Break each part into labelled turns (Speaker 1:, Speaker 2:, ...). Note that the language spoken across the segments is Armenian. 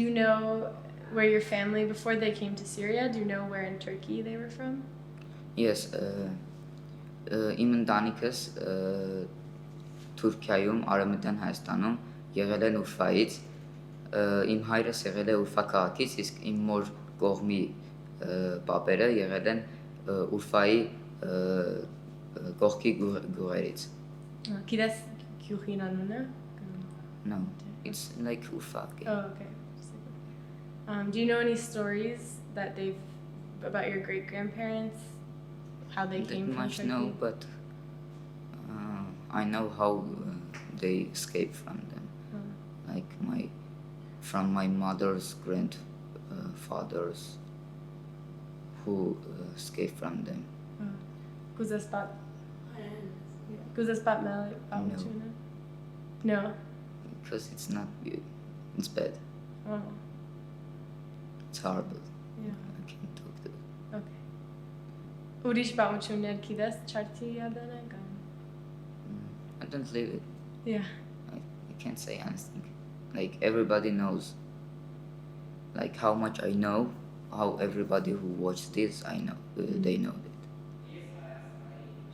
Speaker 1: you know where your family, before they came to Syria, do you know where in Turkey they were from?
Speaker 2: Yes, իմ ընտանիքս Թուրքիայում, Արևմտյան Հայաստանում եղել են Ուրֆայից, իմ հայրս եղել է Ուրֆա քաղաքից, իսկ իմ մոր կողմի պապերը եղել են Ուրֆայի կողքի գյուղերից.
Speaker 1: Kides գյուղին անունը?
Speaker 2: No, it's like Urfa.
Speaker 1: Oh, okay. Do you know any stories that about your great grandparents? How they came from
Speaker 2: much
Speaker 1: Turkey?
Speaker 2: no, but I know how they escaped from them. Like from my mother's grandfathers who escaped from them.
Speaker 1: Kuzaspat Malik? No.
Speaker 2: Because it's not good. It's bad.
Speaker 1: Oh.
Speaker 2: It's horrible.
Speaker 1: Yeah.
Speaker 2: I can't talk to it.
Speaker 1: Okay. Urish Bamuchuner Kidas Charti Adana?
Speaker 2: I don't live it.
Speaker 1: Yeah.
Speaker 2: I can't say anything. Like everybody knows. Like how much I know, how everybody who watched this, I know. They know it.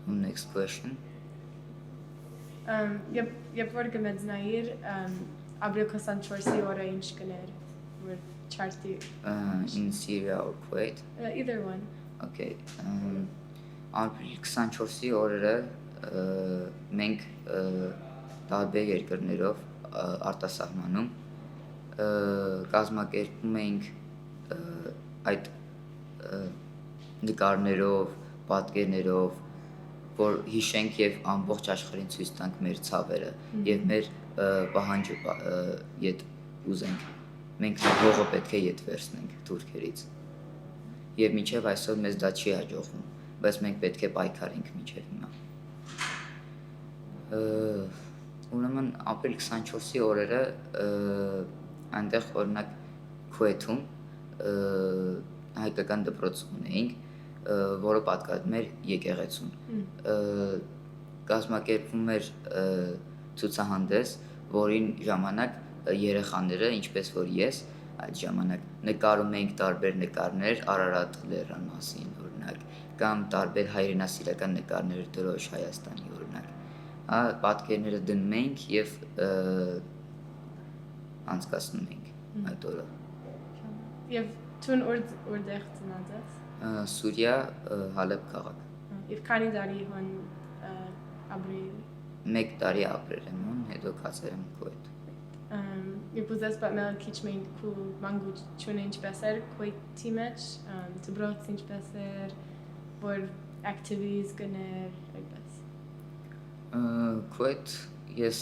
Speaker 2: So next question.
Speaker 1: Yep, what commits Nair, Abrikosan Chorsi or Inch Ganer were Charti?
Speaker 2: In Syria or Kuwait?
Speaker 1: Either one.
Speaker 2: Okay. Ապրիլ 24-ի օրերը մենք տարբեր երկրներով արտասահմանում կազմակերպում էինք այդ նկարներով, պատկերներով, որ հիշենք եւ ամբողջ աշխարհին ցույց տանք մեր ցավերը եւ մեր պահանջը իդ ուզենք մենք հողը պետք է իդ վերցնենք թուրքերից եւ մինչեւ այսօր մեզ դա չի հաջողվում բայց մենք պետք է պայքարենք մինչեւ հիմա ուրեմն ապրիլ 24-ի օրերը այնտեղ օրինակ Քուեթում հայկական դպրոց ունեինք որը պատկանում էր եկեղեցուն կազմակերպվում էր ցուցահանդես որին ժամանակ երեխաները ինչպես որ ես այդ ժամանակ նկարում էինք տարբեր նկարներ Արարատ լեռան մասին օրինակ կամ տարբեր հայրենասիրական նկարներ դրոշ Հայաստանի օրինակ պատկերները դնում էինք եւ անցկացնում էինք այդ օրը
Speaker 1: եւ tun order ծնածած
Speaker 2: Սուրիա Հալեբ քաղաք
Speaker 1: Եվ քանի տարի հոն ապրել
Speaker 2: 1 տարի ապրել եմ հոն հետո կացել եմ Քուեթ
Speaker 1: Եվ ուզես պատմել քիչ մենք քու մանկությունը ինչպես էր Քուեթի մեջ դպրոց ինչպես էր որ activities գներ այդպես
Speaker 2: Քուեթ ես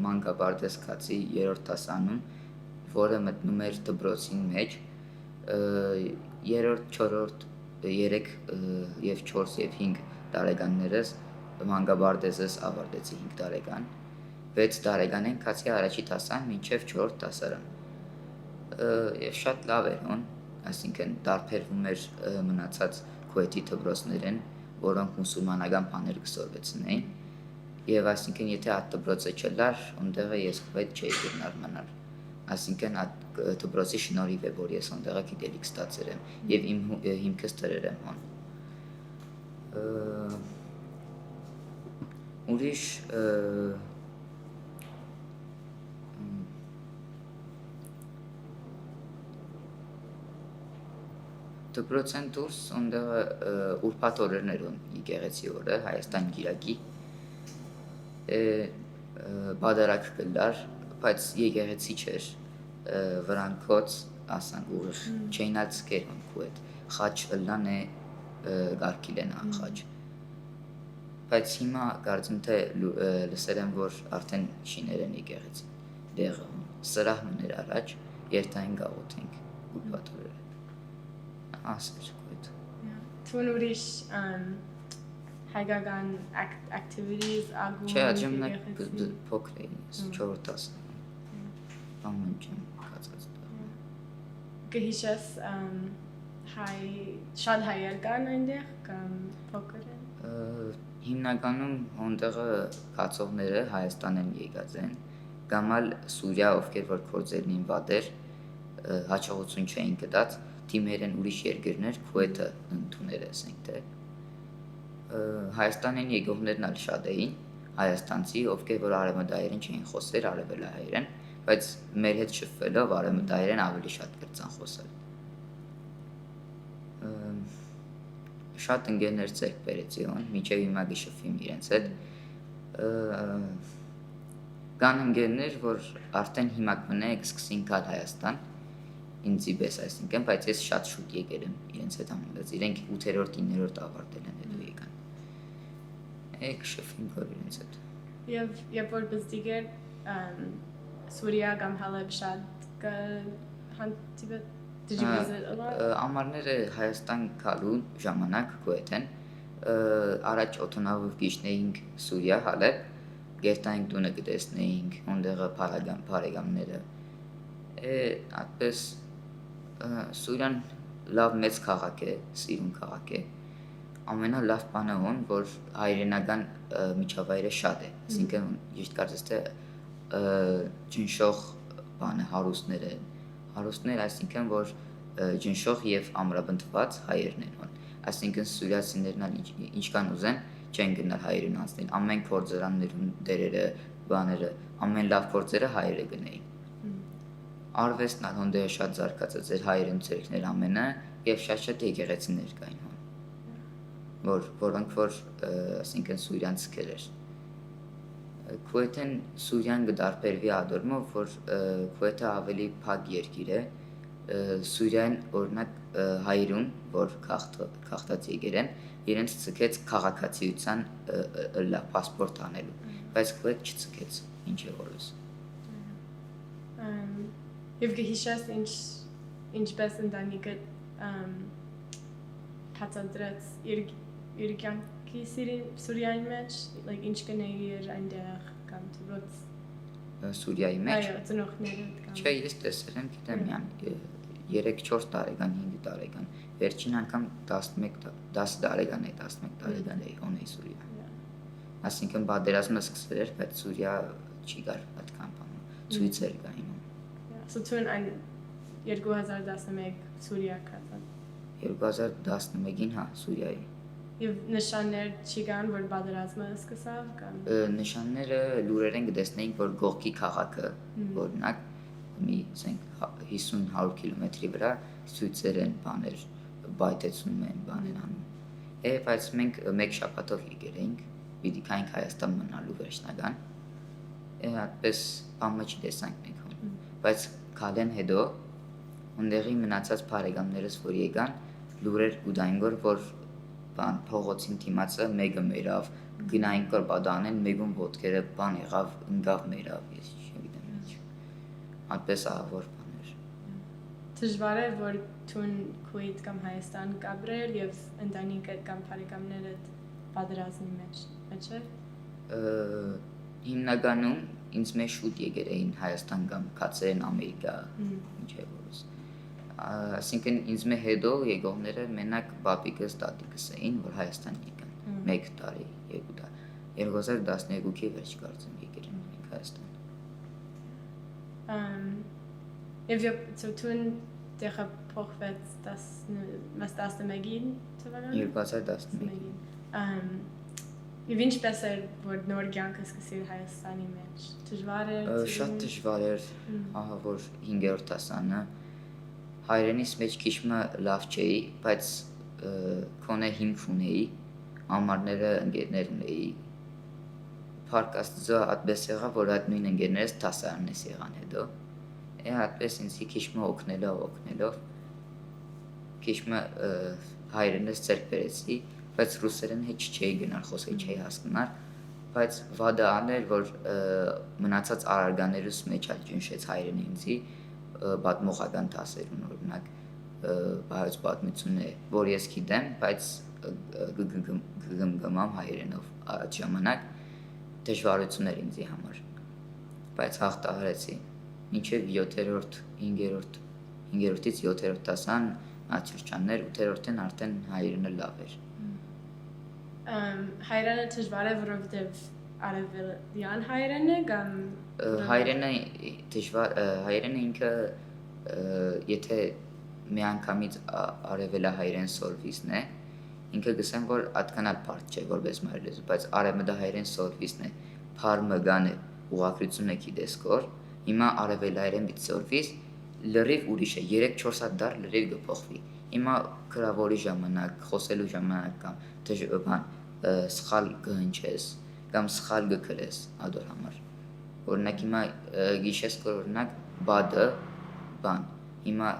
Speaker 2: մանկապարտեզ կացի 3-րդ դասանում որը մտնում էր դպրոցին մեջ 3-րդ, 4-րդ, 3 եւ 4 եւ 5 տարեկաններս մանկապարտեզս ավարտեցի 5 տարեկան 6 տարեկանին կացի առաջի դասան մինչեւ 4-րդ դասարան եւ շատ լավ էր հոն այսինքն տարբերվում էր մնացած Քուեթի դպրոցներեն որոնք մուսուլմանական բաներ կսորվեցնեին եւ այսինքն եթե այդ դպրոցը չլար այնտեղը ես Քուեթ չէի գնալ մնալ այսինքն այդ դպրոցի շնորհիվ է որ ես այնտեղը գիտելիք ստացել եմ եւ իմ հիմքս դրել եմ հոն ուրիշ դպրոցեն դուրս այնտեղը ուրբաթ օրերներ ուն եկեղեցի օրը Հայաստան գիրակի բادرակ կլար բայց եկեղեցի չէր վրանքոց ասանք ուղիղ չայնած կերուն Քուեթ խաչ լան է գարկիլեն խաչ բայց հիմա կարծում թե լսել եմ որ արդեն շիներ են եկեղեցի դեղը սրահն էր առաջ երթային գաղութենք ուրբաթորերը ասեր Քուեթ
Speaker 1: Tun ուրիշ հայկական activities ագում
Speaker 2: չէ աջմնակ փոքր էին 4 10 ամեն չեմ կացած
Speaker 1: Գհիշես շատ հայեր կան այնտեղ կամ փոքր են
Speaker 2: հիմնականում այնտեղը կացողները Հայաստան են եկած են կամ ալ Սուրիա ովքեր որ կորձերն են վատեր հաջողություն չէին գտած, թիմերեն ուրիշ երկրներ, Քուեթը ընդունել ասենք թե Հայաստանին եկողներն էլ շատ էին, հայաստանցի, ովքեր որ արևմտահայերեն չէին խոսեր, արևելահայերեն, բայց մեր հետ շփվելով արևմտահայերեն ավելի շատ կրծան խոսել։ Շատ ընկերներ ձեռք բերեցի ոն, մինչև հիմա գշփվիմ իրենց հետ։ Կան ընկերներ, որ արդեն հիմա կմնեք սկսին գալ Հայաստան, ինձի պես այսինքն, բայց ես շատ շուտ եկել եմ իրենց հետ ամենից, իրենք 8-րդ, 9-րդ ավարտել են հետո եկան։ Գշփվիմ գոր իրենց հետ։
Speaker 1: Եվ երբ որ բզդիգեր Սուրիա կամ Հալեբ շատ հանդիպել Did you visit a lot?
Speaker 2: Ամառները Հայաստան գալու ժամանակ Քուեթեն առաջ օթոնավով գիշնեինք Սուրիա, Հալեբ, գերտային տունը կտեսնեինք, ondեղը բարեկամները։ Այդպես Սուրիան լավ մեծ քաղաք է, սիրուն քաղաք է։ Ամենալավ բանը ոն, որ հայրենական միջավայրը շատ է, այսինքն ճիշտ կարծես թե ջնշող բանը հարուստներ, այսինքն որ ջնշող եւ ամրապնդված հայերն են ոն, այսինքն սուրիացիներն էլ ինչքան ուզեն չեն գնալ հայերին անցնել, ամեն փորձարաններում դերերը, բաները, ամեն լավ փորձերը հայերը գնային։ Արվեստն ալ հոնդե շատ զարգացած էր հայերեն ցերկներ ամենը եւ շատ եկեղեցիներ կային ոն, որոնք որ այսինքն Սուրիան ցկել էր։ Քուեթեն Սուրիան կդարբերվի ադորմով, որ Քուեթը ավելի փակ երկիր է, Սուրիան օրինակ հայերուն, որ քաղաքացի եկել են, իրենց ցկեց քաղաքացիության լա պասպորտ անելու, բայց Քուեթ չցկեց, ինչ է որս։
Speaker 1: Եվ գհիշես ինչպես ընտանիքը հացադրեց իր կյանքի Սուրիայի մեջ, ինչ կնեիր այնտեղ կամ դրոց
Speaker 2: Սուրիայի մեջ։
Speaker 1: Այո, ծնողները կամ
Speaker 2: Չէ, ես տեսել եմ, գիտեմ միան 3-4 տարեկան, 5 տարեկան, վերջին անգամ 10 տարեկան է, 11 տարեկան է ոնեի Սուրիա։ Այսինքն պատերազմը սկսել էր, բայց Սուրիա չի գար այդքան բան, ցույցեր կային։
Speaker 1: So tun ein 2011 Սուրիա կացան։
Speaker 2: 2011-ին հա, Սուրիայի։
Speaker 1: Եվ նշաններ չի կան, որ պատերազմը սկսավ կամ
Speaker 2: Նշանները լուրերեն կտեսնեինք, որ գողքի քաղաքը, օրինակ, մի 50-100 կիլոմետրի վրա ցույցեր են, բաներ, բայտեցում են, բան են անում։ Բայց մենք մեկ շաբաթով եկել էինք, պիտի գայինք Հայաստան մնալու վերջնական։ Այդպես բանը չտեսանք մենք։ Բայց քալեն հետո ունդեղի մնացած բարեկամներս որ եկան լուրեր կուտային որ բան փողոցին թիմացը մեկը մերավ գնային կոր պատանեն մեկում ոտքերը բան եղավ ընկավ մերավ ես չգիտեմ ինչ այդպես ահավոր բաներ
Speaker 1: Դժվար է որ տուն Քուեթ կամ Հայաստան կապրել եւ ընտանիքը կամ բարեկամները պատերազմի մեջ է
Speaker 2: հիմնականում ինձ մեջ շուտ եկել էին Հայաստան կամ կացեն Ամերիկա, ինչ է որս։ Այսինքն ինձ մեջ հետո եկողները մենակ բաբիկս, տատիկս էին, որ Հայաստան եկան, 1 տարի, 2 տարի, 2012-ի վերջ կարծեմ եկել են մենք Հայաստան։
Speaker 1: Եվ ծուտուն տեղափոխվեց 11-ին,
Speaker 2: 2011-ին։
Speaker 1: Եվ ինչպես էր, որ նոր կյանքը սկսել Հայաստանի մեջ, դժվար էր։
Speaker 2: Շատ դժվար էր, ահա որ 5-րդ դասանը հայրենիս մեջ քիչ լավ չէի, բայց քոնե հիմք ունեի, ամառները ընկերներ ունեի։ Փառք Աստծո, այդպես եղավ, որ այդ նույն ընկերներս դասարանից եղան հետո։ Այդպես ինձ քիչ օգնելով քիչ հայրենս ձեռք բերեցի բայց ռուսերեն հետ չէի գնալ, խոսել չէի հասկանալ, բայց վադը աներ, որ մնացած արարգաներուս մեջ այլ ջնշեց հայրենը ինձի, պատմողական դասերուն օրինակ, հայոց պատմություն է, որ ես գիտեմ, բայց գգմգմամ հայրենով այդ ժամանակ դժվարություններ ինձի համար, բայց հաղթահարեցի, մինչև 7-րդ, 5-րդից 7-րդ դասան աչրջաններ, 8-րդեն արդեն հայրենը լավ էր։
Speaker 1: Հայրենը դժվար է, որովհետև արևելյան հայրենը կամ
Speaker 2: հայրենը դժվար հայրենը ինքը եթե միանգամից արևելահայերեն սորվիսն է, ինքը գսեմ, որ այդքան բարդ չէ որպես մայրլեզու, բայց արևմտահայերեն սորվիսն է, փարմը գանը ուղղագրությունը գիտես կոր, հիմա արևելահայերեն պիտի սորվիս, լրիվ ուրիշ է, 3-4 հատ դար լրիվ կփոխվի։ Հիմա գրավորի ժամանակ, խոսելու ժամանակ կամ բան սխալ կհնչես կամ սխալ կգրես ադոր համար։ Օրինակ հիմա գիշես կոր օրինակ բադը բան, հիմա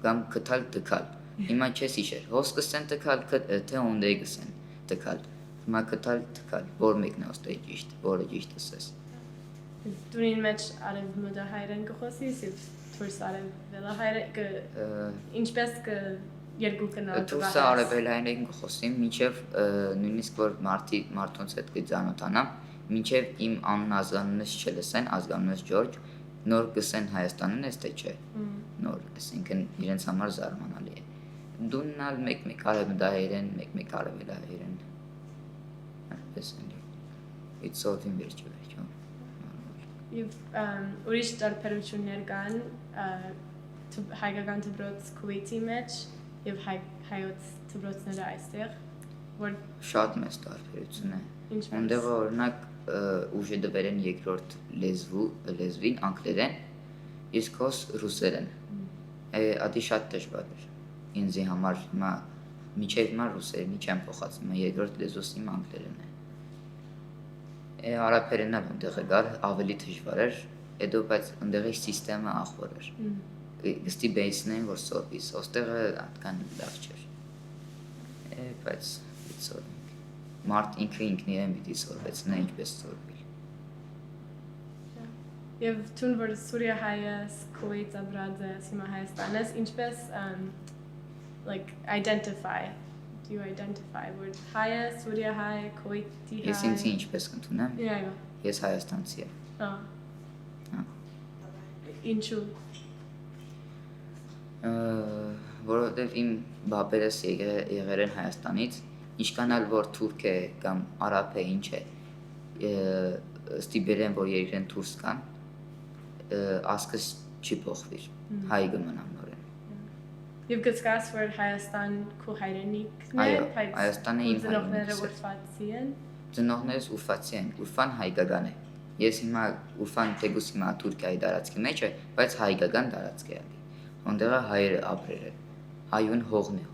Speaker 2: կամ կթալ տկալ, հիմա չես իշեր, հոս կսեն տկալ, թե ոնդեի կսեն տկալ, հիմա կթալ տկալ, որ մեկն է ոստեի ճիշտ, որը ճիշտ ասես։
Speaker 1: Դունին մեջ արևմտահայերեն կխոսիս և թուրս արևելահայերեն ինչպես երկու կնալ
Speaker 2: Թուրսը արևելահայերեն կխոսիմ, մինչև նույնիսկ որ մարդոնց հետ կծանոթանամ, մինչև իմ անուն ազգանունս չլսեն, ազգանունս Ջորջ, նոր կսեն Հայաստանն ես թե չէ, նոր, այսինքն իրենց համար զարմանալի է։ Դուննալ մեկ-մեկ արևմտահայերեն, մեկ-մեկ արևելահայերեն, այդպես են it's all in վերջը։
Speaker 1: Եվ ուրիշ տարբերություններ կան հայկական դպրոց Քուվեյթի մեջ և հայոց դպրոցները այստեղ, որ
Speaker 2: շատ մեծ տարբերություն է։
Speaker 1: Ինչպես։
Speaker 2: Ունդեղ օրինակ ուժը դվերեն երկրորդ լեզվին անգլերեն, իսկ հոս ռուսերեն։ Ադի շատ դժվար էր։ Ինձի համար հիմա միջև հիմա ռուսերենի չեմ փոխած, հիմա երկրորդ լեզուս իմ անգլերեն է։ Արաբերենն էլ ունդեղ գար ավելի դժվար էր, հետո բայց ունդեղի սիստեմը ախոր էր։ Գստի բեյսնեն որ սորվիս, ոստեղը այդքան լավ չէր։ Բայց սորվինք։ Մարդ ինքը ինքն իրեն պիտի սորվեցնե ինչպես սորվել։
Speaker 1: Եվ տուն որ Սուրիա հայես, Քուվեյթ ապրած ես, հիմա Հայաստան ես, ինչպես like identify, do you identify word հայ ես, Սուրիա հայ, Քուվեյթի հայ։
Speaker 2: Ես ինձի ինչպես կընդունեմ։ Ես հայաստանցի եմ։
Speaker 1: Ինչու։
Speaker 2: Որովհետև իմ բաբերս եղել են Հայաստանից, ինչքան էլ որ թուրք է կամ արաբ է ինչ է, ստիպել են որ երկրեն դուրս կան, ասկս չի փոխվիր, հայ կմնամ նորեն։
Speaker 1: Եվ գծկաս որ Հայաստան քո հայրենիքն է,
Speaker 2: Այո, Հայաստանը իմ
Speaker 1: ծնողները
Speaker 2: հայրենիքս է։
Speaker 1: ուրֆացի են։
Speaker 2: Ծնողներս ուրֆացի են, ուրֆան հայկական է։ Ես հիմա ուրֆան թեկուս հիմա Թուրքիայի տարածքի մեջ է, բայց հայկական տարածք է։ Ոնդեղը հայերը ապրել են, հայուն հողն է։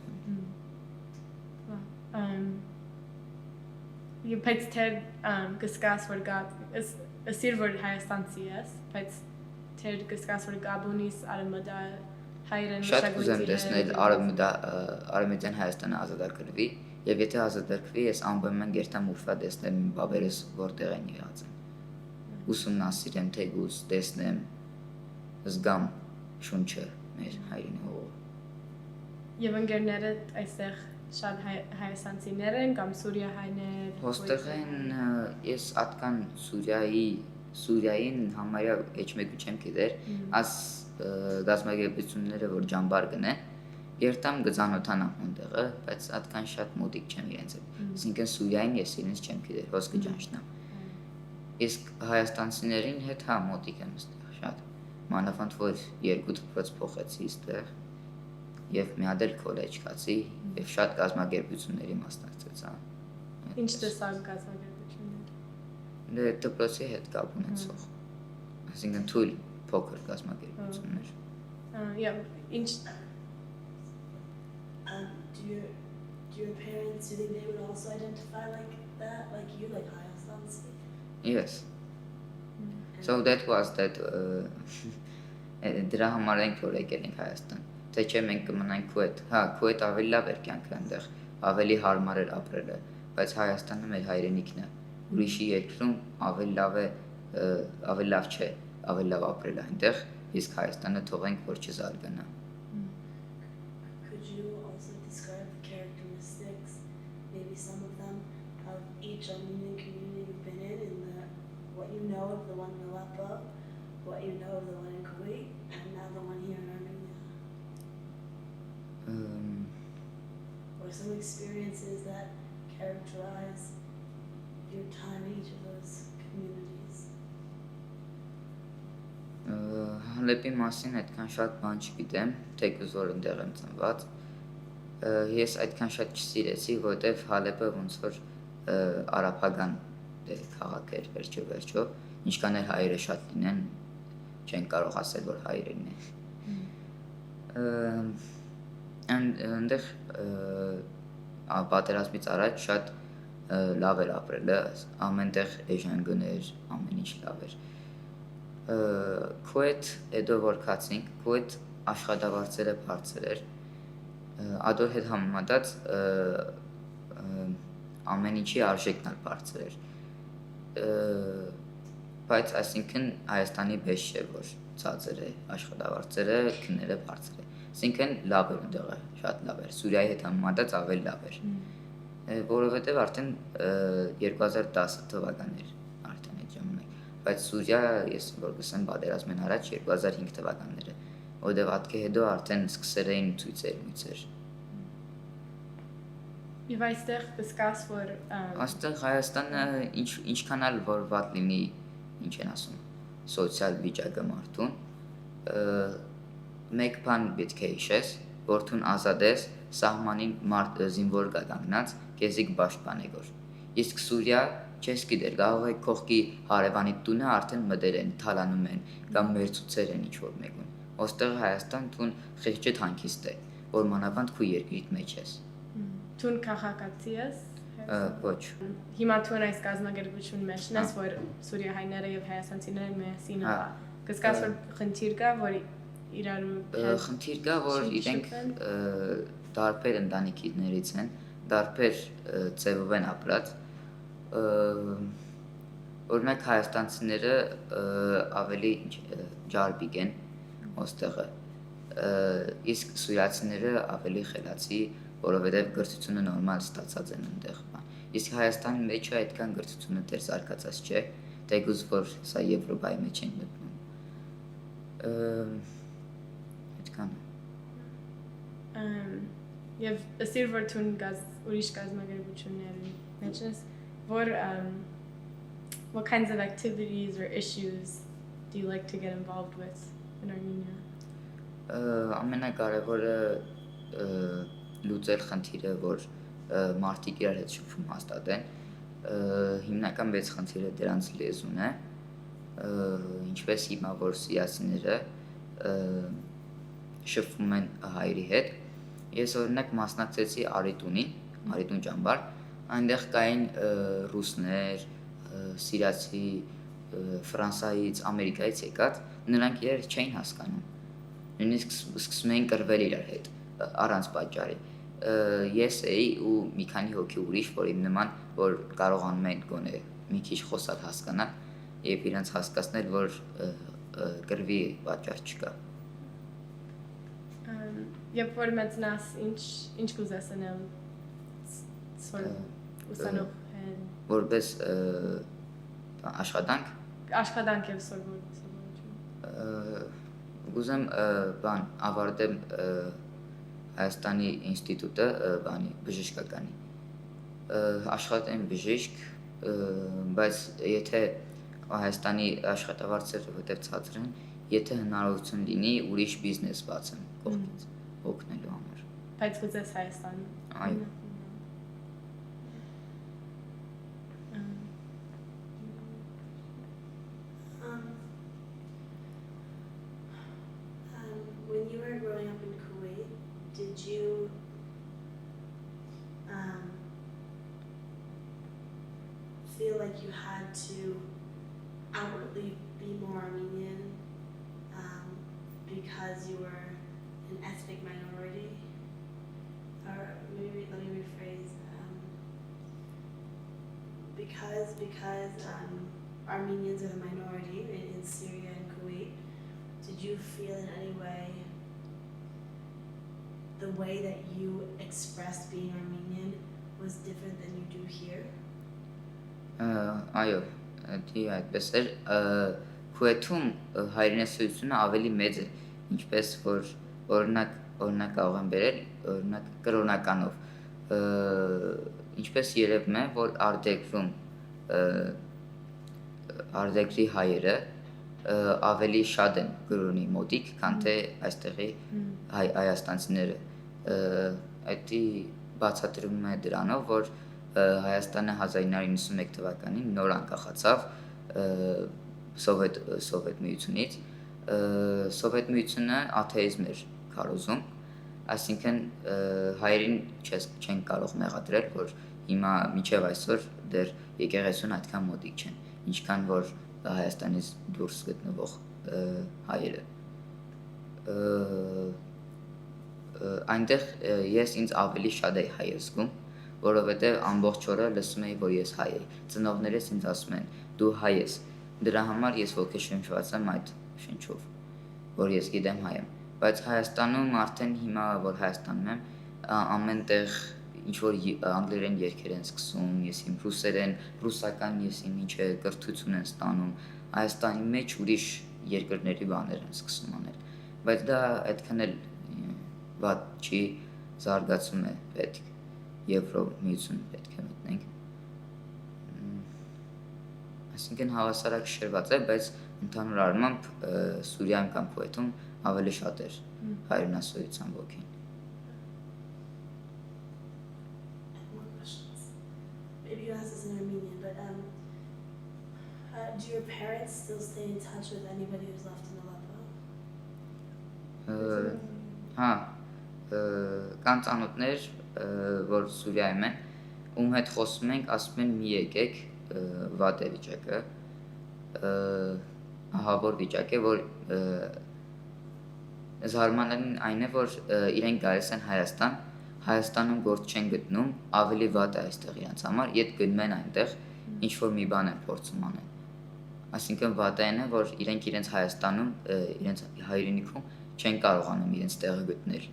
Speaker 1: Եվ բայց թեր գծկաս որ ասիր որ Հայաստանցի ես, բայց թեր գծկաս որ Գաբոնիս արմադա հայրեն
Speaker 2: Շատ կուզեմ տեսնել արևմտյան Հայաստանը ազատագրվի, եւ եթե ազատագրվի, ես անպայման գերտամ ուրվա տեսնեմ իմ բաբերս որտեղ են եղած են։ Ուսումնասիրեմ, թեկուզ տեսնեմ, զգամ շունչը մեր հայրենի հողը։
Speaker 1: Եվ ընկերներդ այստեղ շատ հայաստանցիներ են կամ Սուրիա հայներ։
Speaker 2: Ոստեղ են ես ատկան Սուրիային համարյա էջմեկու չեմ գիտեր, աս գազագերբությունները որ ջամբար գնեն, երտամ գծանոթանամ ունդեղը, բայց ատկան շատ մոտիկ չեմ իրենց հետ։ Այսինքն Սուրիային ես իրենց չեմ գիտեր, հոս կջանչնամ։ Իսկ հայաստանցիներին հետ հա մոտիկ եմ այստեղ շատ։ Մանավանդ որ երկու դպրոց փոխեցի այստեղ եւ մի հատ էլ քոլեջ կացի եւ շատ գազագերբությունների մասնակցեցա։
Speaker 1: Ինչ տեսակ գազագերբություններ։
Speaker 2: Դե դպրոցի հետ կապ ունեցող։ Այսինքն թույլ փոքր գազագերբություններ։
Speaker 1: Yeah, ինչ
Speaker 3: do your parents, do you think they would also identify like that, like you, like Hayastansi?
Speaker 2: Yes. So that was that դրա համար ենք որ եկել ենք Հայաստան։ Թե չէ մենք կմնանք Քուվեյթ։ Հա, Քուվեյթ ավելի լավ էր կյանքը այնտեղ, ավելի հարմար էր ապրելը, բայց Հայաստանը մեր հայրենիքն է։ Ուրիշի երկրում ավելի լավ է, ավելի լավ չէ, ավելի լավ ապրելը այնտեղ, իսկ Հայաստանը թողենք որ չզարգանա։
Speaker 3: Could you also describe the characteristics, maybe some of them, of each Armenian community you've been in what you know of the one in Aleppo, what you know of the one in Kuwait, and now the one here in Armenia? Or some experiences that characterize your time in each of those communities?
Speaker 2: Հալեպի մասին այդքան շատ բան չգիտեմ, թեկուզ որ ընդեղ եմ ծնված։ Ես այդքան շատ չսիրեցի, որովհետև Հալեպը ոնց որ արաբական քաղաք էր վերջո, ինչքան էլ հայերը շատ լինեն, չեն կարող ասել, որ հայերեն է։ Այնտեղ պատերազմից առաջ շատ լավ էր ապրելը, ամենտեղ էժանգներ, ամեն ինչ լավ էր։ Քուեթ հետո որ կացինք, Քուեթ աշխատավարձերը բարձր էր, ադոր հետ համեմատած ամեն ինչի արժեքն էլ բարձր էր։ Բայց այսինքն Հայաստանի պես չէ, որ ցածր է աշխատավարձերը, քնները բարձր է։ Այսինքն լավ էր ընդեղը, շատ լավ էր։ Սուրիայի հետ համեմատած ավելի լավ էր։ Որովհետև արդեն 2010 թվականն էր արդեն այդ ժամանակ, բայց Սուրիա ես որ գսեմ պատերազմեն առաջ 2005 թվականները, որտեղ ատկե հետո արդեն սկսել էին ցույցեր։
Speaker 1: Եվ այստեղ կսկաս, որ
Speaker 2: Այստեղ Հայաստանը ինչքան էլ որ վատ լինի, ինչ են ասում, սոցիալ վիճակը մարդուն, մեկ բան պետք է հիշես, որ դու ազատ ես, սահմանին զինվոր կա կանգնած, քեզի կպաշտպանի գոր։ Իսկ Սուրիա չես գիտեր, կարող է քողքի հարևանի տունը արդեն մտել են, թալանում են, կամ մերցուցեր են ինչ-որ մեկուն։ Ոստեղ Հայաստան դու խիղճը թանկիստ է, որ մանավանդ քու երկրիդ մեջ ես։
Speaker 1: Տուն քաղաքացի ես։
Speaker 2: Ոչ։
Speaker 1: Հիմա տուն այս կազմակերպություն մեջն ես, որ Սուրիա հայները եւ հայաստանցիները միասին ա։ Կսկաս որ խնդիր կա, որ իրարու
Speaker 2: խնդիր կա, որ իրենք տարբեր ընտանիքներից են, տարբեր ձևով են ապրած։ Օրինակ հայաստանցիները ավելի ջարբիկ են ոստեղը, իսկ սուրիացիները ավելի խելացի, որովհետև գրթությունը նորմալ ստացած են այնտեղ։ Իսկ Հայաստանի մեջ այդքան գրթությունը դեռ զարգացած չէ, թեկուզ որ սա Եվրոպայի մեջ են մտնում։ Այդքան։
Speaker 1: Եվ ըստ որ տուն ուրիշ կազմակերպությունների մեջ ես, որ what kinds of activities or issues do you like to get involved with in Armenia?
Speaker 2: Ամենակարևորը լուծել խնդիրը, որ մարդիկ իրար հետ շփում հաստատեն, հիմնական մեծ խնդիրը դրանց լեզուն է, ինչպես հիմա որ սիրիացիները շփվում են հայերի հետ։ Ես օրինակ մասնակցեցի Արիտուն ճամբար, այնտեղ կային ռուսներ, սիրիացի, Ֆրանսիայից, Ամերիկայից եկած, նրանք իրար չէին հասկանում։ Նույնիսկ սկսում էին կռվել իրար հետ, առանց պատճառի։ Ես էի ու մի քանի հոգի ուրիշ, որ իմ նման, որ կարողանում են գոնե մի քիչ խոսալ հասկանալ եւ իրենց հասկացնել, որ կռվի պատճառ չկա։
Speaker 1: Երբ որ մեծնաս, ինչ կուզես անել ուսանող
Speaker 2: որպես աշխատանք
Speaker 1: եւ սովորություն։
Speaker 2: Գուզեմ ավարտեմ Հայաստանի ինստիտուտը բժշկականի, աշխատեմ բժիշկ, բայց եթե Հայաստանի աշխատավարձերը որտեղ ցածր են, եթե հնարավորություն լինի ուրիշ բիզնես բացեմ կողքից օգնելու համար։
Speaker 1: Բայց կուզես Հայաստան։
Speaker 2: Այո։
Speaker 3: When you were growing up in Kuwait, did you feel like you had to outwardly be more Armenian because you were an ethnic minority? Or maybe let me rephrase. Because Armenians are the minority in Syria and Kuwait, did you feel in any way the way that you expressed being Armenian was different than you do here?
Speaker 2: Այո, դի այդպես էր, Քուեթում հայրենասիրությունը ավելի մեծ է, ինչպես որ օրինակ կարող եմ բերել, օրինակ կրոնականով, ինչպես երևում է, որ արտերկրում արտերկրի հայերը ավելի շատ են գրոնի մոտիկ, քան թե այստեղի հայաստանցիները։ Այդի բացատրում է դրանով, որ Հայաստանը 1991 թվականին նոր անկախացավ Սովետ միությունից։ Սովետ միությունը աթեիզմ էր քարոզում, այսինքն հայերին չեն կարող մեղադրել, որ հիմա մինչև այսօր դեռ եկեղեցուն այդքան մոտիկ չեն, ինչքան որ Հայաստանից դուրս գտնվող հայերը։ Այնտեղ ես ինձ ավելի շատ էի հայ զգում, որովհետև ամբողջ օրը լսում էի, որ ես հայ եի։ Ծնողներս ինձ ասում են՝ դու հայ ես։ Դրա համար ես ոգեշնչված եմ այդ շնչով, որ ես գիտեմ հայ եմ։ Բայց Հայաստանում արդեն հիմա, որ Հայաստանում եմ, ամենտեղ ինչ որ անգլերեն երգեր են սկսում, ես իմ ռուսական ես իմ ինչ է կրթություն են ստանում, Հայաստանի մեջ ուրիշ երկրների բաներ են սկսում անել։ Բայց դա այդքան էլ վատ չի, զարգացում է պետք, Եվրոմիություն պետք է մտնենք։ Այսինքն հավասարակշռված է, բայց ընդհանուր առմամբ Սուրիայում կամ Քուվեյթում ավելի շատ էր հայրենասոյության ոգին։
Speaker 3: More questions. Maybe you asked this in Armenian, but do your parents still stay in touch with anybody who's left in Aleppo?
Speaker 2: Հա, կան ծանոթներ, որ Սուրիայում են, ում հետ խոսում ենք, ասում են մի եկեք, վատ է վիճակը, ահավոր վիճակ է, որ զարմանալին այն է, որ իրենք գալիս են Հայաստան, Հայաստանում գործ չեն գտնում, ավելի վատ է այստեղ իրենց համար, իդ գնում են այնտեղ, ինչ որ մի բան են փորձում անել։ Այսինքն վատը այն է, որ իրենք իրենց Հայաստանում, իրենց հայրենիքում չեն կարողանում իրենց տեղը գտնել։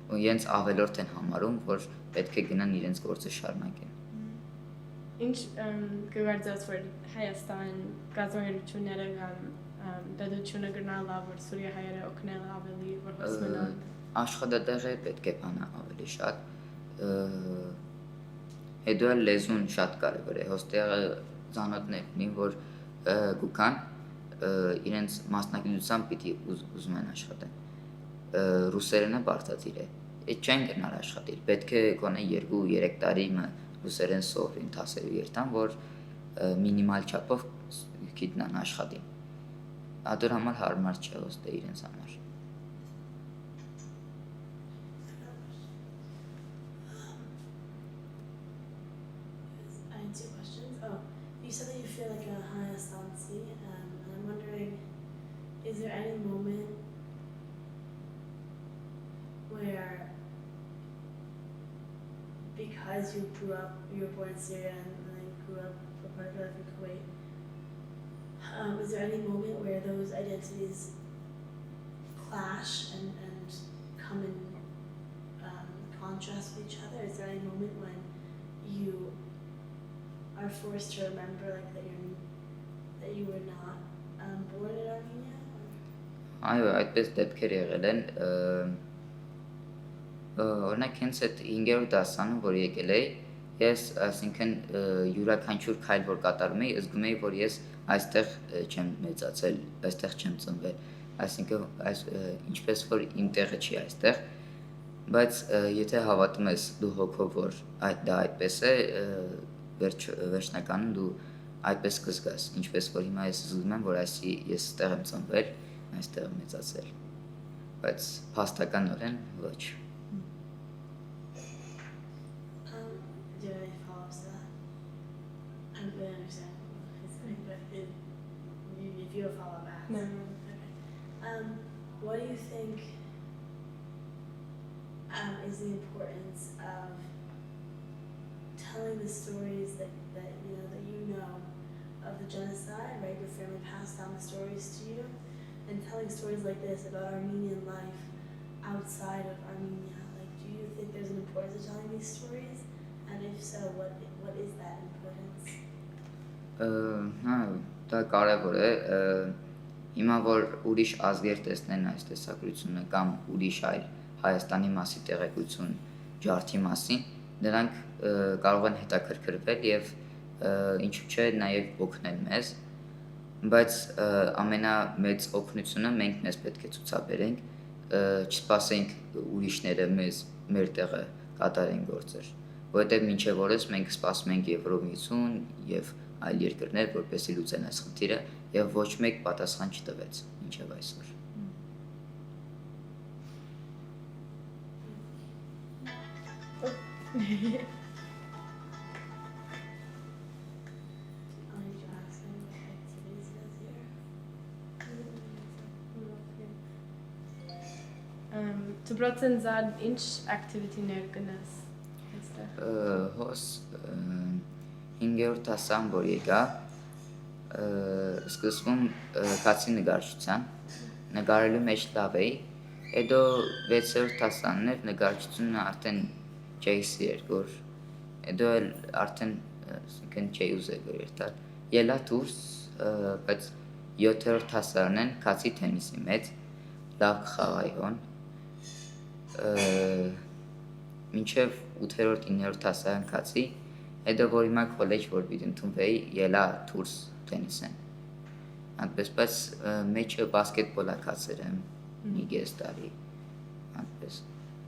Speaker 2: Ու իրենց ավելորդ են համարում, որ պետք է գնան իրենց գործը շարունակեն։
Speaker 1: Ինչ կգարձած որ Հայաստան գազօրությունները կամ դատությունը գնալա, որ Սուրիա հայերը օգնել ավելի, որ հասնան։
Speaker 2: Աշխատատեղը պետք է բանա ավելի շատ։ Հետո էլ լեզուն շատ կարևոր է։ Հոստեղը ծանոթներն ունին, որ գուքան իրենց մասնագիտությամբ պիտի ուզում են աշխատեն։ Ռուսերենը բարդացիր է։ Այդ չեն գնալ աշխատել։ Պետք է գոնե 2-3 տարի ռուսերեն սովորին, դասեր երթան, որ մինիմալ չափով գիտնան աշխատին։ Ադոր համար հարմար չէ ոստե իրենց համար։
Speaker 3: I had two questions. Oh, you said that you feel like a Hayastansi, and I'm wondering, is there any moment where, because you were born in Syria and then grew up for part of your life in Kuwait, is there any moment where those identities clash and come in contrast with each other? Is there any moment when you are forced to remember like that you were not born in Armenia?
Speaker 2: Այո, այդպես դեպքեր եղել են։ Օրինակ հենց այդ 5-րդ դասանում, որ եկել էի, ես, այսինքն յուրաքանչյուր քայլ որ կատարում էի, զգում էի, որ ես այստեղ չեմ մեծացել, այստեղ չեմ ծնվել, այսինքն ինչպես որ իմ տեղը չի այստեղ, բայց եթե հավատում ես դու հոգով, որ դա այդպես է, վերջնականում դու այդպես կզգաս, ինչպես որ հիմա ես զգում եմ, որ ես այստեղ եմ ծնվել, այստեղ եմ մեծացել, բայց փաստականորեն ոչ։
Speaker 3: Do you have any follow-ups to that? I really understand what he's saying, but if you have a follow-up, ask.
Speaker 1: No.
Speaker 3: Okay. What do you think is the importance of telling the stories that you know of the genocide, right? Your family passed down the stories to you, and telling stories like this about Armenian life outside of Armenia. Like, do you think there's an importance to telling these stories? And if so, what is that importance?
Speaker 2: Հա, դա կարևոր է, հիմա որ ուրիշ ազգեր տեսնեն այս տեսակրությունը կամ ուրիշ այլ Հայաստանի մասի տեղեկություն ջարդի մասին, նրանք կարող են հետաքրքրվել եւ ինչու՞ չէ նաեւ օգնել մեզ, բայց ամենամեծ օգնությունը մենք մեզ պետք է ցուցաբերենք, չսպասենք ուրիշները մեր տեղը կատարեն գործեր, որովհետև մինչև օրս մենք սպասում ենք Եվրոմիություն եւ այլ երկրներ, որպեսզի լուծեն այս խնդիրը, եւ ոչ մեկ պատասխան չտվեց մինչև այսօր։
Speaker 3: I need to ask them what activities he does here.
Speaker 1: Դպրոցն զան ինչ activity-ներ կնես այստեղ։
Speaker 2: Հոս 5-րդ դասան որ եկա, սկզբում կացի նկարչության, նկարելու մեջ լավ էի, հետո 6-րդ դասանն էր նկարչությունը արդեն չէի սիրել, որ հետո էլ արդեն ասինքն չէի ուզել որ երթալ։ Ելա դուրս, բայց 7-րդ դասարն են կացի թենիսի մեջ, լավ կխաղայի հոն։ Մինչև 8-րդ 9-րդ դասարան կացի, հետո որ հիմա քոլեջ որ պիտի ընդունվեի, ելա դուրս տենիսեն։ Այդպես, բայց մեջը բասկետբոլա կացել եմ մի կես տարի, այդպես։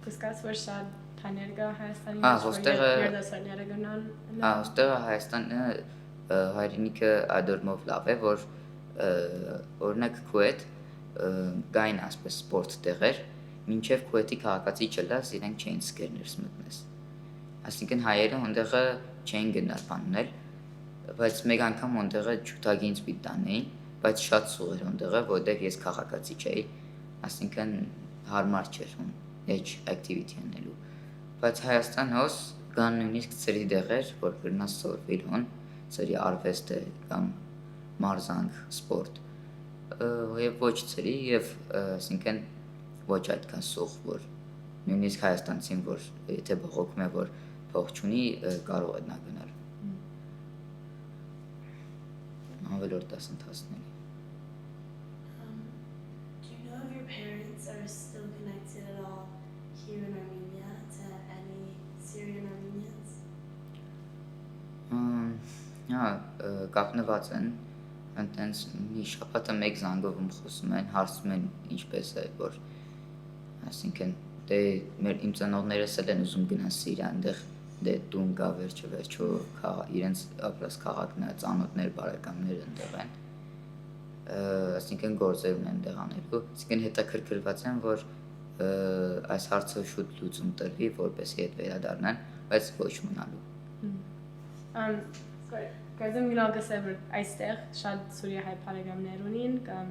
Speaker 1: Կսկաս որ շատ բաներ կա Հայաստանի
Speaker 2: Ահա,
Speaker 1: մեջ, որ
Speaker 2: հոստեղը-
Speaker 1: երդասարները գնան։
Speaker 2: Այստեղը Հայաստանը հայրենիքը ադորմով լավ է, որ օրինակ Քուետ գային ասպես սպորտ տեղեր, մինչև Քուետի քաղաքացի չլաս, իրենք չէին սկեր ներս մտնես։ Այսինքն հայերը հոնդեղը չէին գնալ բաննել, բայց մեկ անգամ հոնդեղը ջութագինց պիտի տանեին, բայց շատ սուղ էր հոնդեղը, որտեղ ես քաղաքացի չէի, այսինքն հարմար չէր հոն էջ activity անելու։ Բայց Հայաստան հոս կան նույնիսկ ծրի դեղեր, որ կրնաս սորվիլ հոն, ծրի արվեստը կամ մարզանք, սպորտ, եւ ոչ ծրի եւ այսինքն ոչ այդքան սուղ, որ նույնիսկ հայաստանցին, որ եթե բողոքում է, որ փող չունի, կարող է նա գնալ։ Ավելորդ դասընթացների։
Speaker 3: Do you know if your parents are still connected at all here in Armenia to any Syrian Armenians?
Speaker 2: Կապնված են, այնտենց մի շաբաթը մեկ զանգով խոսում են, հարցում են ինչպես է, որ այսինքն դե իմ ծնողներս էլ են ուզում գնան Սիրիա, այնտեղ դե տուն կա վերջո իրենց ապրած քաղաքն է, ծանոթներ, բարեկամներ այնտեղ են, այսինքն գործեր ունեն այնտեղ անելու, այսինքն հետաքրքրված են, որ այս հարցը շուտ լուծում տրվի, որպեսզի հետ վերադառնան, բայց ոչ մնալու։
Speaker 1: Գազեմ գնալ գսել որ այստեղ շատ սուրիահայ բարեկամներ ունին կամ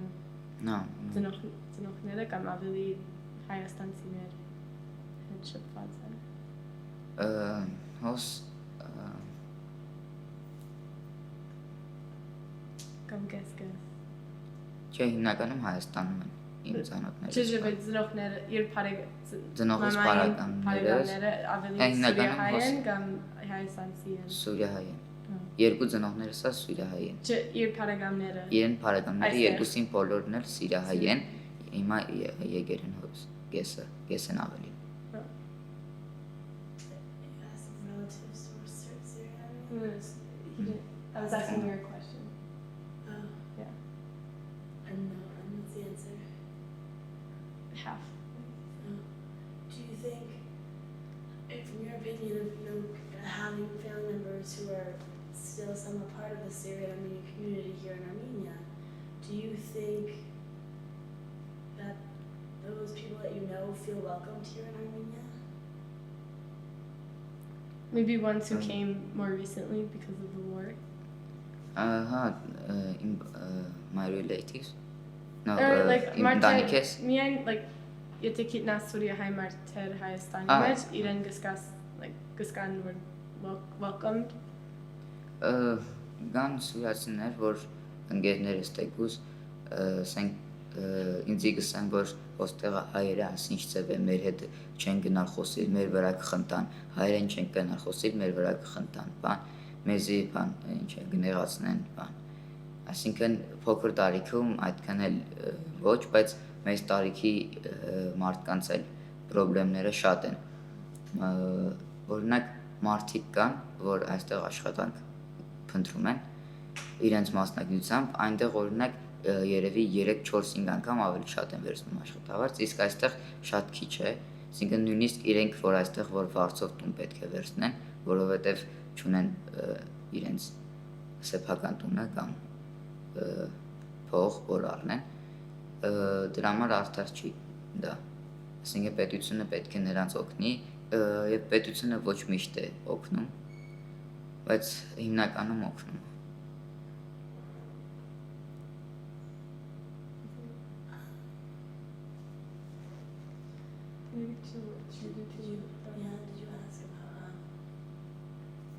Speaker 1: ծնողները կամ ավելի հայաստանցիներ հետ շփված են։
Speaker 2: Հոս
Speaker 1: Կամ կես։
Speaker 2: չէ, հիմնականում Հայաստանում են իմ ծանոթները։
Speaker 1: Չէ, բայց ծնողները իր
Speaker 2: Ծնողս
Speaker 1: բարեկամները ավելի
Speaker 2: հիմնականում
Speaker 1: սուրիահայ են կամ հայաստանցի են։
Speaker 2: Սուրիահայ են։ Երկու ծնողներս է սուրիահայ են։
Speaker 1: Չէ, իր բարեկամները։
Speaker 2: Իրեն բարեկամները
Speaker 1: Այստեղ։
Speaker 2: երկուսին բոլորն էլ սիրիահայ են, հիմա եկել են հոս, կեսն ավելի։
Speaker 3: You have some relatives who are Syrian Armenians?
Speaker 1: I was asking you a question.
Speaker 3: Oh.
Speaker 1: Yeah.
Speaker 3: And what's the answer?
Speaker 1: Half.
Speaker 3: Do you think, from your opinion of having family members who are still somewhat part of the Syrian Armenian community here in Armenia, do you think that those people that you know feel welcomed here in Armenia?
Speaker 1: Maybe ones who came more recently because of the war.
Speaker 2: My relatives. No,
Speaker 1: Or like
Speaker 2: իմ ընտանիքես։
Speaker 1: միայն like եթե քիտնաս սուրիահայ մարդեր Հայաստանի մեջ իրեն կսկան որ welcomed.
Speaker 2: Կան սուրիացիներ, որ ընկերներս տեկուս, ասենք ինձի գսեն, որ ոստեղը հայերը ասինչ ծև է, մեր հետ չեն գնալ խոսիլ, մեր վրա կխնդան, հայերեն չեն գնալ խոսիլ, մեր վրա կխնդան, բան, մեզի բան, ինչ է, գնեղացնեն, բան։ Այսինքն փոքր տարիքում այդքան էլ ոչ, բայց մեծ տարիքի մարդկանց էլ պրոբլեմները շատ են։ Օրինակ մարդիկ կան, որ այստեղ աշխատանք փնտրում են, իրենց մասնագիտությամբ, այնտեղ օրինակ երևի 3-4-5 անգամ ավելի շատ են վերցնում աշխատավարձ, իսկ այստեղ շատ քիչ է, այսինքն նույնիսկ իրենք, որ այստեղ որ վարձով տուն պետք է վերցնեն, որովհետև չունեն իրենց սեփական տունը կամ փող, որ առնեն, դրա համար արդար չի դա, այսինքն պետությունը պետք է նրանց օգնի եւ պետությունը ոչ միշտ է օգնում, բայց հիմնականում օգնում է։
Speaker 1: Maybe two words. Should we do two words?
Speaker 3: Did you ask about,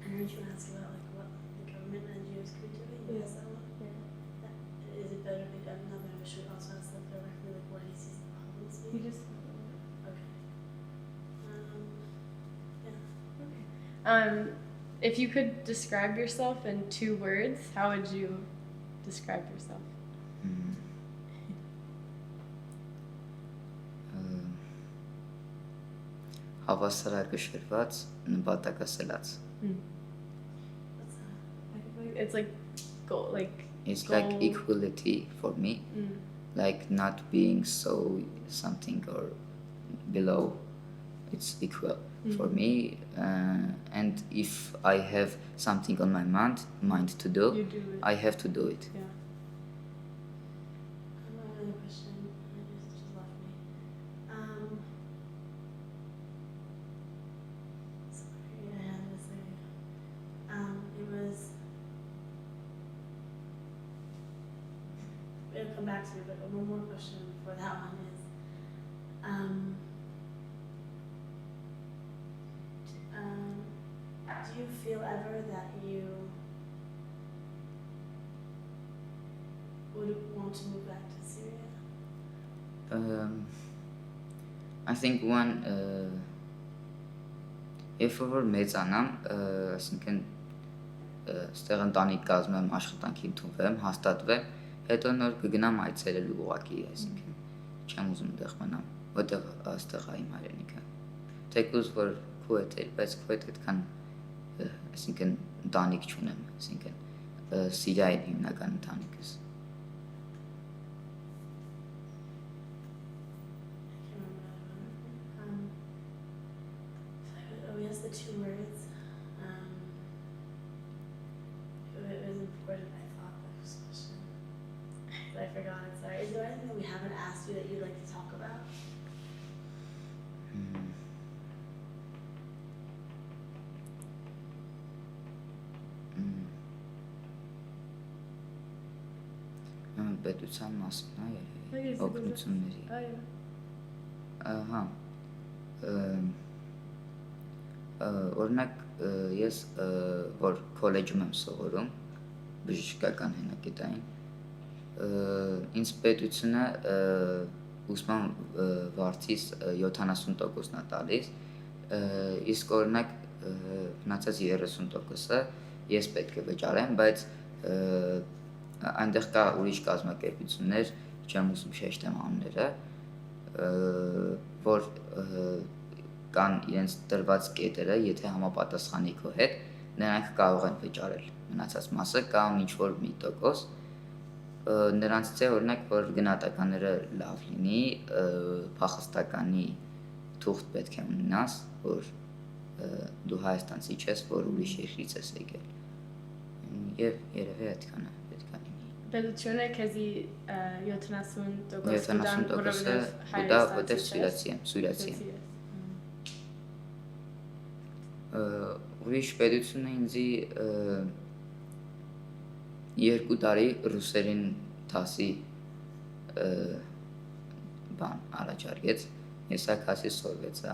Speaker 3: I heard you ask about like what the government and NGOs could do? You
Speaker 1: Yeah.
Speaker 3: asked that one?
Speaker 1: Yeah.
Speaker 3: Is it better if I'm not that I should also ask them directly like what he sees the problems
Speaker 1: You
Speaker 3: being?
Speaker 1: just.
Speaker 3: Okay. Yeah.
Speaker 1: If you could describe yourself in 2 words, how would you describe yourself?
Speaker 2: Հավասարակշռված, նպատակասլաց։
Speaker 3: What's that?
Speaker 1: It's like goal, like
Speaker 2: It's
Speaker 1: goal.
Speaker 2: like equality for me, like not being so something or below. It's equal for me, and if I have something on my mind to do,
Speaker 1: You do it.
Speaker 2: I have to do it.
Speaker 1: Yeah.
Speaker 3: I have another question. I just left me. Sorry, I had this thing. It was. It'll come back to me, but one more question before that one is, do you feel ever that you would want to move back to Syria?
Speaker 2: I think one if որ մեծանամ, այսինքն ստեղ ընտանիք կազմեմ, աշխատանքի ընդունվեմ, հաստատվեմ, հետո նոր կգնամ այցելելու ուղղակի, այսինքն չեմ ուզում դեղ մնամ, որտեղ այստեղ է իմ հայրենիքը։ Թեկուզ որ քուեթ էր, բայց քուեթ այդքան, այսինքն ընտանիք չունեմ, այսինքն Սիրիայի հիմնական ընտանիքս։
Speaker 3: We asked the 2 words. It was important, I thought, this question. But I forgot it, sorry. Is there anything that we haven't asked you that you'd like to talk about?
Speaker 2: Պետության մասն է
Speaker 1: Okay,
Speaker 2: երևի,
Speaker 1: so
Speaker 2: օգնությունների։
Speaker 1: Oh yeah.
Speaker 2: Ահա, օրինակ ես որ քոլեջում եմ սովորում, բժշկական հենակետային, ինձ պետությունը ուսման վարձից 70%-ն է տալիս, իսկ օրինակ մնացած 30%-ը ես պետք է վճարեմ, բայց այնտեղ կա ուրիշ կազմակերպություններ, չեմ ուզում շեշտեմ անունները, որ կան իրենց տրված կետերը, եթե համապատասխանի քո հետ, նրանք կարող են վճարել մնացած մասը կամ ինչ-որ մի տոկոս, նրանցից է օրինակ, որ գնահատականները լավ լինի, փախստականի թուղթ պետք է ունենաս, որ դու հայաստանցի չես, որ ուրիշ երկրից ես եկել, և երևի այդքանը պետք է լինի։
Speaker 1: Պետությունը քեզի 70% կտան,
Speaker 2: 70%-ը կտա, որտեղ սուրյացի եմ։ Ուրիշ պետությունը ինձի 2 տարի ռուսերեն դասի բան առաջարկեց, ես այդ դասի սովորեցա,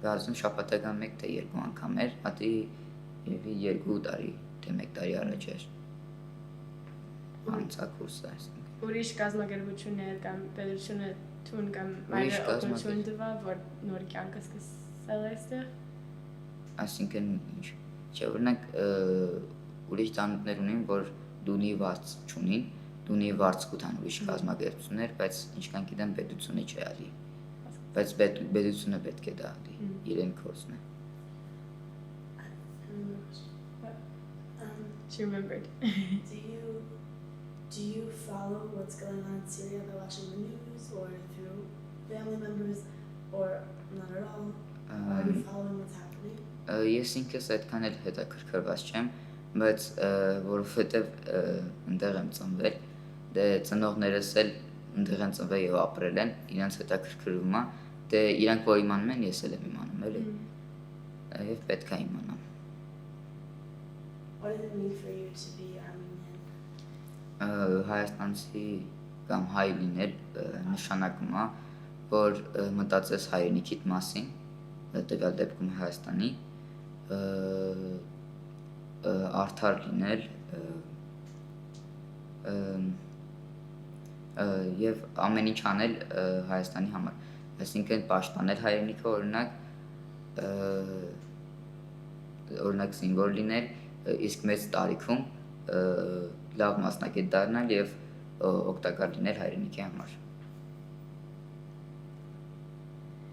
Speaker 2: գազում շաբաթական 1 թե 2 անգամ էր, հատի երևի 2 տարի թե 1 տարի առաջ էր անցակուրսը, այսինքն։
Speaker 1: Ուրիշ կազմակերպություններ կամ պետությունը տուն կամ
Speaker 2: Ուրիշ
Speaker 1: մայրը օգնություն տվա, որ նոր կյանք սկսել այստեղ։
Speaker 2: Այսինքն ինչ, չէ, օրինակ ուրիշ ծանոթներ ունին, որ դունի վարձ չունին, դունի վարձ կուտան ուրիշ կազմակերպություններ, բայց ինչքան գիտեմ պետությունը չի ալի, բայց պետությունը պետք է դա ալի, իրեն գործն է։
Speaker 1: she remembered.
Speaker 3: Do you follow what's going on in Syria by watching the news or through family members or not at all? Are you following what's happening?
Speaker 2: Ես ինքս այդքան էլ հետաքրքրված չեմ, բայց որովհետև ընդեղ եմ ծնվել, դե ծնողներս էլ ընդեղ են ծնվել եւ ապրել են, իրանց հետաքրքրում է, դե իրանք որ իմանում են, ես էլ եմ իմանում, էլի։ Եվ պետք է իմանամ։
Speaker 3: What does it mean for you to be Armenian?
Speaker 2: Հայաստանցի կամ հայ լինել նշանակում է, որ մտածես հայրենիքիդ մասին, տվյալ դեպքում Հայաստանի, արդար լինել եւ ամեն ինչ անել Հայաստանի համար, այսինքն պաշտպանել հայրենիքը, օրինակ զինվոր լինել, իսկ մեծ տարիքում լավ մասնակից դառնալ եւ օգտակար լինել հայրենիքի համար։